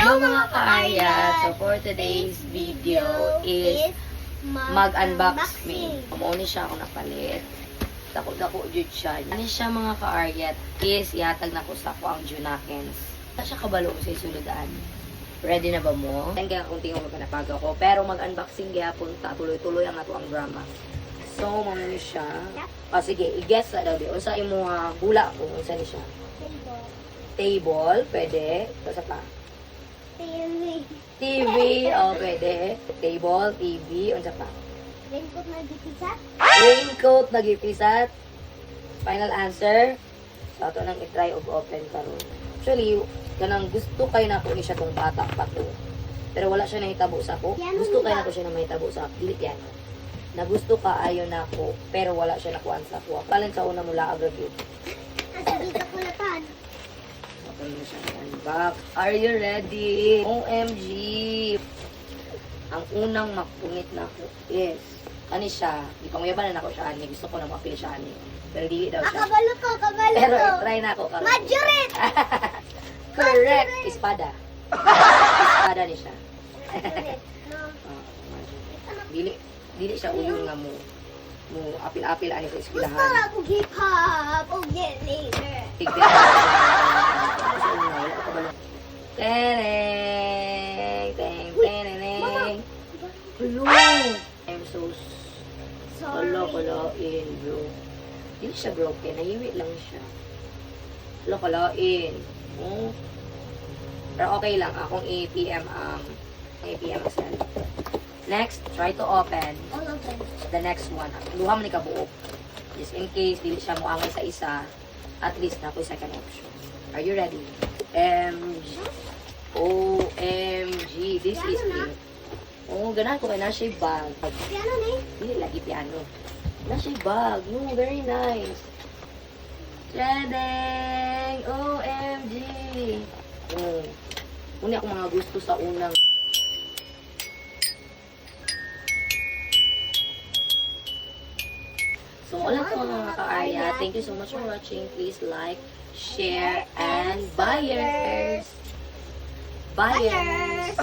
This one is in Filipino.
Hello mga ka-Arya! So for today's video is mag-unbox me. Mauni siya ako napalit. Dako-dako jud siya. Ano siya mga ka-Arya is ihatag na ko sa ko ang Junakens. Wala siya kabalo sa isulodaan. Ready na ba mo? Kaya kung tingin mo panapagaw ko. Pero mag-unboxing gyapon ta tuloy-tuloy ang ato ang drama. So mauni siya. Sige, i-guess sa daw di. Unsa imo bula ko unsa ni siya? Table, pwede. Basta pa. TV, pwede. Table, TV, unsa pa? Raincoat na gipisat? Raincoat na gipisat. Final answer. So, ito nang i-try og open karon. Actually, kanang gusto kay nako ni siya tong bata pa to. Pero wala siya nahitabo sa ako. Gusto kay nako siya na mahitabo sa ako. Dili yan. Na gusto ka ayo nako, pero wala siya nakuan sa ako. Palin sa una mula review. Sige ka kulatan. Back. Are you ready? OMG! Ang unang mapunit na ako is, ano siya, di pa nguyaban na ako siya, ani. Gusto ko na mapili siya, ani. Pero di daw siya. Kabalo ko. Pero try na ako. Majorit! Correct! Espada. Espada ni siya. Majorit. No. Dili siya uyong nga mo apil-apil ani sa Gusto eskwelahan. ako hip-hop. Oh, get later. Teneng, teng, teneng. Hello! I'm so Sorry. kalain, bro. Hindi siya broken. Nahiwi lang siya. Kalain. Oh. Pero okay lang. Akong APM ang APM as well. Next, try to open All of them. the next one. Luha man ni kabuok. Just in case, dili siya mo angay sa isa, at least na po second option. Are you ready? OMG. This is it. Oh, ganahan ko kay na siya bag. Piano ni? Dili lagi piano. Na siya bag. No, very nice. Trending! OMG! Oh. Una akong mga gusto sa unang So, wala po mga ka-Arya. Thank you so much for watching. Please like, share, and buyers! Buyers!